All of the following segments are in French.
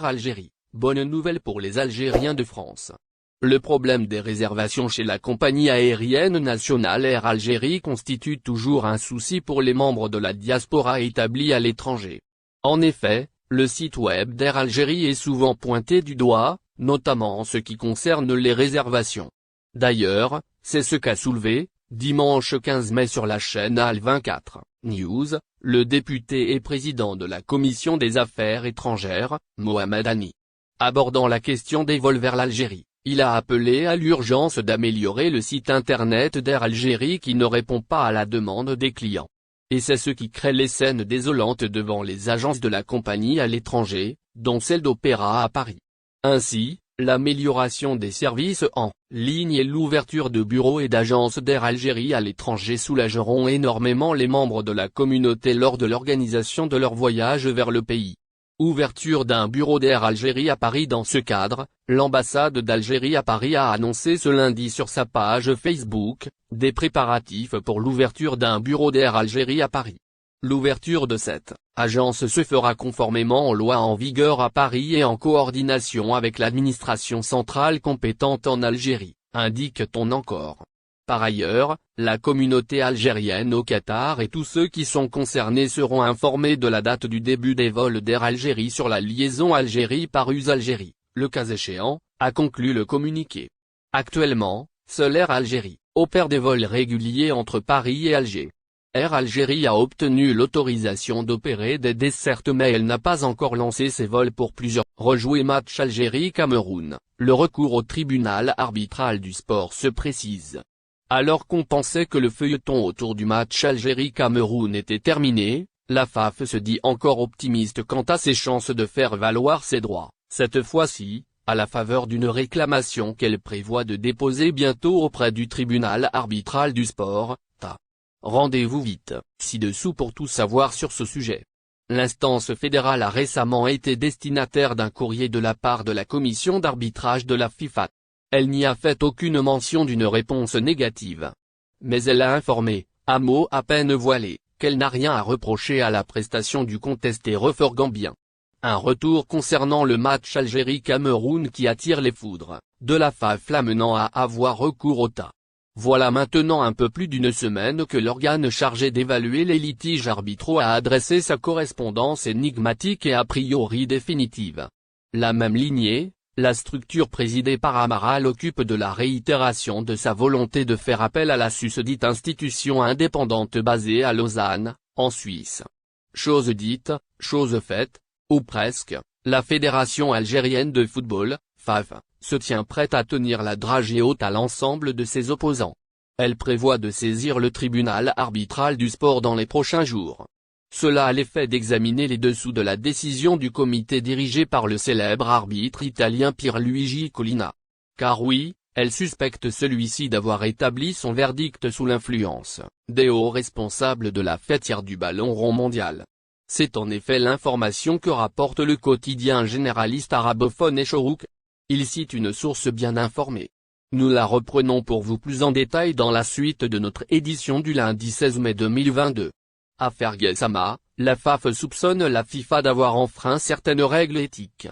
Air Algérie, bonne nouvelle pour les Algériens de France. Le problème des réservations chez la compagnie aérienne nationale Air Algérie constitue toujours un souci pour les membres de la diaspora établis à l'étranger. En effet, le site web d'Air Algérie est souvent pointé du doigt, notamment en ce qui concerne les réservations. D'ailleurs, c'est ce qu'a soulevé, dimanche 15 mai sur la chaîne Al 24 News, le député et président de la Commission des Affaires étrangères, Mohamed Hani. Abordant la question des vols vers l'Algérie, il a appelé à l'urgence d'améliorer le site internet d'Air Algérie qui ne répond pas à la demande des clients. Et c'est ce qui crée les scènes désolantes devant les agences de la compagnie à l'étranger, dont celle d'Opéra à Paris. Ainsi, l'amélioration des services en ligne et l'ouverture de bureaux et d'agences d'Air Algérie à l'étranger soulageront énormément les membres de la communauté lors de l'organisation de leur voyage vers le pays. Ouverture d'un bureau d'Air Algérie à Paris. Dans ce cadre, l'ambassade d'Algérie à Paris a annoncé ce lundi sur sa page Facebook, des préparatifs pour l'ouverture d'un bureau d'Air Algérie à Paris. L'ouverture de cette agence se fera conformément aux lois en vigueur à Paris et en coordination avec l'administration centrale compétente en Algérie, indique-t-on encore. Par ailleurs, la communauté algérienne au Qatar et tous ceux qui sont concernés seront informés de la date du début des vols d'Air Algérie sur la liaison Algérie-Paris Algérie, le cas échéant, a conclu le communiqué. Actuellement, seul Air Algérie opère des vols réguliers entre Paris et Alger. Air Algérie a obtenu l'autorisation d'opérer des dessertes mais elle n'a pas encore lancé ses vols pour plusieurs rejoués matchs Algérie-Cameroun. Le recours au tribunal arbitral du sport se précise. Alors qu'on pensait que le feuilleton autour du match Algérie-Cameroun était terminé, la FAF se dit encore optimiste quant à ses chances de faire valoir ses droits, cette fois-ci, à la faveur d'une réclamation qu'elle prévoit de déposer bientôt auprès du tribunal arbitral du sport, TA. Rendez-vous vite, ci-dessous pour tout savoir sur ce sujet. L'instance fédérale a récemment été destinataire d'un courrier de la part de la commission d'arbitrage de la FIFA. Elle n'y a fait aucune mention d'une réponse négative. Mais elle a informé, à mots à peine voilés, qu'elle n'a rien à reprocher à la prestation du contesté refort gambien. Un retour concernant le match Algérie-Cameroun qui attire les foudres de la FAF l'amenant à avoir recours au TA. Voilà maintenant un peu plus d'une semaine que l'organe chargé d'évaluer les litiges arbitraux a adressé sa correspondance énigmatique et a priori définitive. La même lignée, la structure présidée par Amaral occupe de la réitération de sa volonté de faire appel à la susdite institution indépendante basée à Lausanne, en Suisse. Chose dite, chose faite, ou presque, la Fédération algérienne de football, FAF, se tient prête à tenir la dragée haute à l'ensemble de ses opposants. Elle prévoit de saisir le tribunal arbitral du sport dans les prochains jours. Cela a l'effet d'examiner les dessous de la décision du comité dirigé par le célèbre arbitre italien Pierluigi Collina. Car oui, elle suspecte celui-ci d'avoir établi son verdict sous l'influence des hauts responsables de la fêtière du ballon rond mondial. C'est en effet l'information que rapporte le quotidien généraliste arabophone Eshorouk. Il cite une source bien informée. Nous la reprenons pour vous plus en détail dans la suite de notre édition du lundi 16 mai 2022. Affaire Gassama, la FAF soupçonne la FIFA d'avoir enfreint certaines règles éthiques.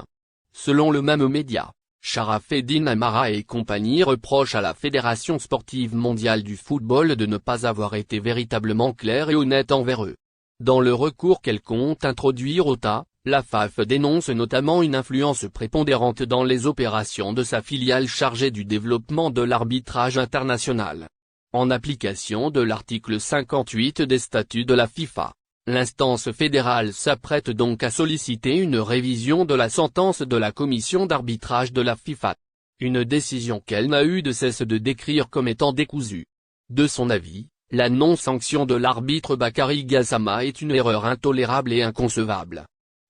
Selon le même média, Sharafeddine Amara et compagnie reprochent à la Fédération sportive mondiale du football de ne pas avoir été véritablement claire et honnête envers eux. Dans le recours qu'elle compte introduire au TA, la FAF dénonce notamment une influence prépondérante dans les opérations de sa filiale chargée du développement de l'arbitrage international. En application de l'article 58 des statuts de la FIFA, l'instance fédérale s'apprête donc à solliciter une révision de la sentence de la commission d'arbitrage de la FIFA. Une décision qu'elle n'a eu de cesse de décrire comme étant décousue. De son avis, la non-sanction de l'arbitre Bakary Gassama est une erreur intolérable et inconcevable.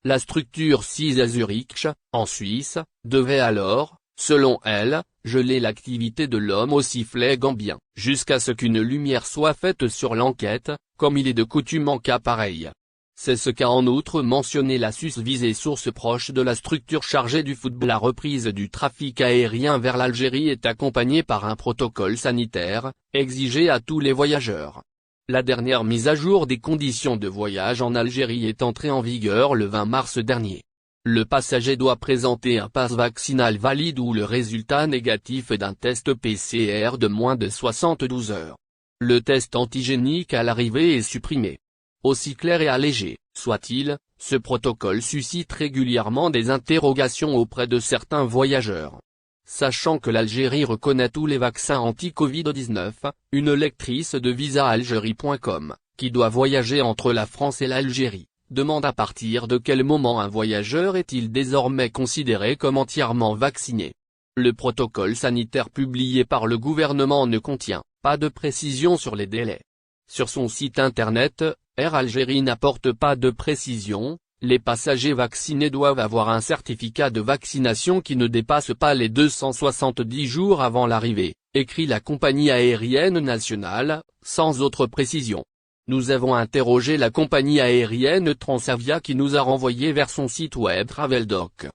La structure CIS à Zurich, en Suisse, devait alors, selon elle, geler l'activité de l'homme au sifflet gambien, jusqu'à ce qu'une lumière soit faite sur l'enquête, comme il est de coutume en cas pareil. C'est ce qu'a en outre mentionné la susvisée source proche de la structure chargée du football. La reprise du trafic aérien vers l'Algérie est accompagnée par un protocole sanitaire, exigé à tous les voyageurs. La dernière mise à jour des conditions de voyage en Algérie est entrée en vigueur le 20 mars dernier. Le passager doit présenter un passe vaccinal valide ou le résultat négatif d'un test PCR de moins de 72 heures. Le test antigénique à l'arrivée est supprimé. Aussi clair et allégé soit-il, ce protocole suscite régulièrement des interrogations auprès de certains voyageurs. Sachant que l'Algérie reconnaît tous les vaccins anti-Covid-19, une lectrice de VisaAlgérie.com, qui doit voyager entre la France et l'Algérie, demande à partir de quel moment un voyageur est-il désormais considéré comme entièrement vacciné. Le protocole sanitaire publié par le gouvernement ne contient pas de précision sur les délais. Sur son site internet, Air Algérie n'apporte pas de précision. Les passagers vaccinés doivent avoir un certificat de vaccination qui ne dépasse pas les 270 jours avant l'arrivée, écrit la compagnie aérienne nationale, sans autre précision. Nous avons interrogé la compagnie aérienne Transavia qui nous a renvoyé vers son site web Traveldoc.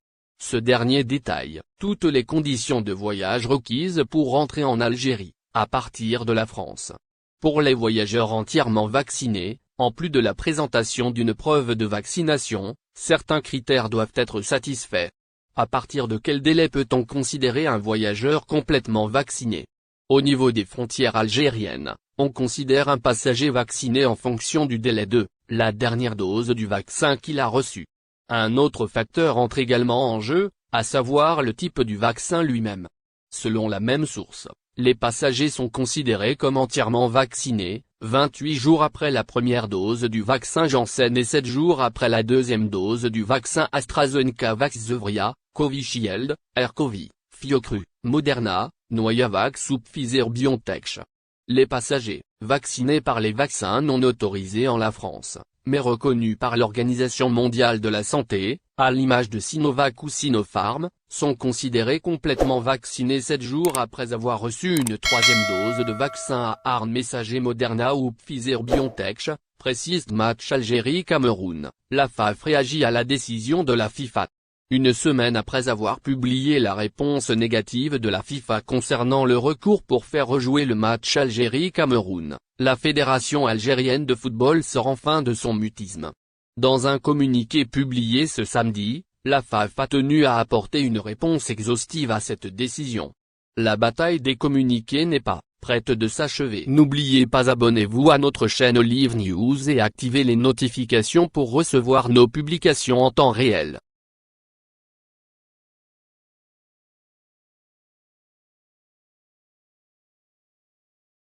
Ce dernier détaille toutes les conditions de voyage requises pour rentrer en Algérie, à partir de la France. Pour les voyageurs entièrement vaccinés, en plus de la présentation d'une preuve de vaccination, certains critères doivent être satisfaits. À partir de quel délai peut-on considérer un voyageur complètement vacciné? Au niveau des frontières algériennes, on considère un passager vacciné en fonction du délai de la dernière dose du vaccin qu'il a reçu. Un autre facteur entre également en jeu, à savoir le type du vaccin lui-même. Selon la même source, les passagers sont considérés comme entièrement vaccinés, 28 jours après la première dose du vaccin Janssen et 7 jours après la deuxième dose du vaccin AstraZeneca Vaxzevria, Covishield, Aircovi, Fiocru, Moderna, Novavax ou Pfizer-BioNTech. Les passagers, vaccinés par les vaccins non autorisés en la France, mais reconnus par l'Organisation mondiale de la santé, à l'image de Sinovac ou Sinopharm, sont considérés complètement vaccinés 7 jours après avoir reçu une troisième dose de vaccin à ARN messager Moderna ou Pfizer-BioNTech, précise Match Algérie-Cameroun. La FAF réagit à la décision de la FIFA. Une semaine après avoir publié la réponse négative de la FIFA concernant le recours pour faire rejouer le match Algérie-Cameroun, la Fédération algérienne de football sort enfin de son mutisme. Dans un communiqué publié ce samedi, la FAF a tenu à apporter une réponse exhaustive à cette décision. La bataille des communiqués n'est pas prête de s'achever. N'oubliez pas, abonnez-vous à notre chaîne Olive News et activez les notifications pour recevoir nos publications en temps réel.